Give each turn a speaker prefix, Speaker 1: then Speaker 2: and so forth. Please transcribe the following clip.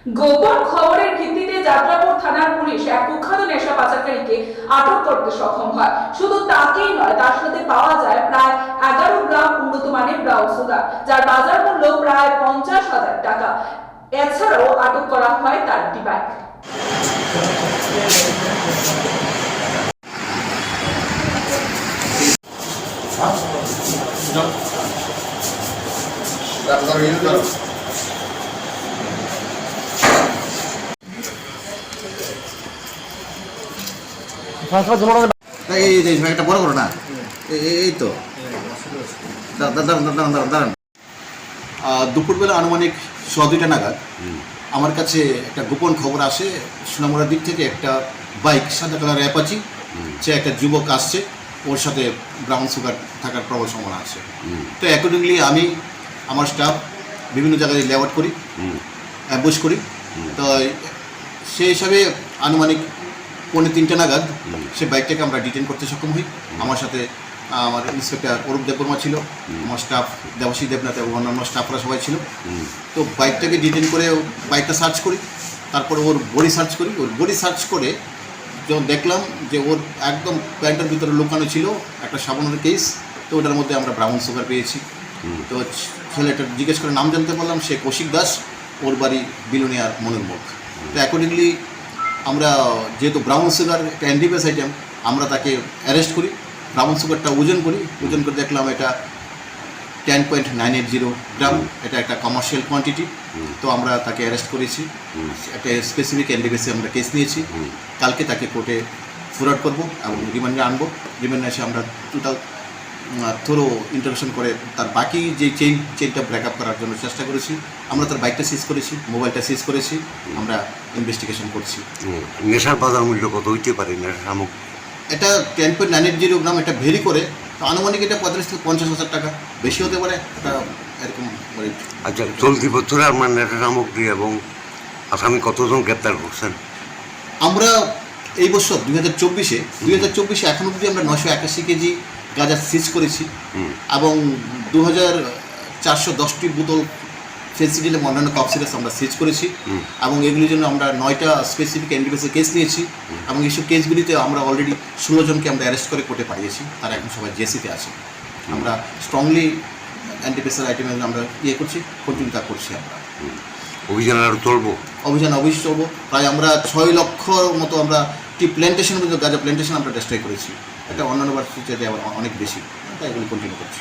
Speaker 1: গোপন খবরের ভিত্তিতে যাত্রাপুর থানার পুলিশ এক কুখ্যাত নেশা পাচারকারীকে আটক করতে সক্ষম হয়। শুধু তাকেই নয়, তার সাথে পাওয়া যায় প্রায় 11 গ্রাম উন্নত মানের ব্রাউন সুগার, যার বাজার মূল্য প্রায় 50,000 টাকা। এছাড়াও আটক করা হয় তার একটি বাইক।
Speaker 2: একটা বড় করো না, এই তো দাঁড়ান। দুপুরবেলা আনুমানিক 2:30 নাগাদ আমার কাছে একটা গোপন খবর আসে, সোনামুড়ার দিক থেকে একটা বাইক, সাদা কালার অ্যাপাচি, সে একটা যুবক আসছে, ওর সাথে ব্রাউন সুগার থাকার প্রবল সম্ভাবনা আছে। তো অ্যাকর্ডিংলি আমি আমার স্টাফ বিভিন্ন জায়গায় লেআউট করি, অ্যাম্বুশ করি। তো সেই হিসাবে আনুমানিক 2:45 নাগাদ সে বাইকটাকে আমরা ডিটেন করতে সক্ষম হই। আমার সাথে আমার ইন্সপেক্টর অরূপ দেববর্মা ছিল, আমার স্টাফ দেবাশী দেবনাথ এবং অন্যান্য স্টাফরা সবাই ছিল। তো বাইকটাকে ডিটেন করে বাইকটা সার্চ করি, তারপরে ওর বডি সার্চ করি। ওর বডি সার্চ করে যখন দেখলাম যে ওর একদম প্যান্টের ভিতরে লুকানো ছিল একটা সাবানের কেস, তো ওটার মধ্যে আমরা ব্রাউন সুগার পেয়েছি। তো ছেলেটা জিজ্ঞেস করে নাম জানতে পারলাম, সে কৌশিক দাস, ওর বাড়ি বিলোনিয়ার মনুরমুখ। তো অ্যাকর্ডিংলি আমরা যেহেতু ব্রাউন সুগার একটা অ্যান্টিবায়োটিক আইটেম, আমরা তাকে অ্যারেস্ট করি। ব্রাউন সুগারটা ওজন করে দেখলাম এটা 10.980 গ্রাম, এটা একটা কমার্শিয়াল কোয়ান্টিটি। তো আমরা তাকে অ্যারেস্ট করেছি, একটা স্পেসিফিক অ্যান্টিবায়োটিক আমরা কেস নিয়েছি। কালকে তাকে কোর্টে ফরওয়ার্ড করবো এবং রিমান্ডে আনবো। রিমান্ডে এসে আমরা টোটাল থরো ইন্টারভিউশন করে তার বাকি যে চেইনটা ব্রেকআপ করার জন্য চেষ্টা করেছি। আমরা তার বাইকটা সিজ করেছি, মোবাইলটা সিজ করেছি, আমরা ইনভেস্টিগেশন করছি।
Speaker 3: নেশার বাজার মূল্য কত হইতে পারে নেশার সামগ্রী?
Speaker 2: এটা 10.980 গ্রাম, এটা ভেরি করে। তো আনুমানিক এটা 35 থেকে 50,000 টাকা, বেশি হতে পারে, এটা এরকম।
Speaker 3: আচ্ছা, চলতি বছরে আপনার নেশা সামগ্রী এবং আসামি কতজন গ্রেপ্তার করছেন? আমরা
Speaker 2: এই বছর 2024-এ এখন অবধি আমরা 981 কেজি গাঁজা সিজ করেছি এবং 2410টি বোতল ফেন্সিডিল এবং অন্যান্য ককসিডাস আমরা সিজ করেছি এবং এগুলির জন্য আমরা 9টা স্পেসিফিক অ্যান্টিবায়োটিক কেস নিয়েছি এবং এইসব কেসগুলিতে আমরা অলরেডি 16 জনকে আমরা অ্যারেস্ট করে কোর্টে পাঠিয়েছি। তারা এখন সবাই জেসিতে আছে। আমরা স্ট্রংলি অ্যান্টিপ্রেসার আইটেমে আমরা করছি, কন্টিনিউ তা করছি। আমরা
Speaker 3: অভিযান আরও চলবো,
Speaker 2: অবশ্যই চলবো। প্রায় আমরা 6 লক্ষর মতো আমরা টি প্ল্যান্টেশনের মধ্যে গাঁজা প্ল্যান্টেশন আমরা ডিস্ট্রয় করেছি। এটা অন্যান্য বার চাইতে আবার অনেক বেশি, তাই এগুলো কন্টিনিউ করছি।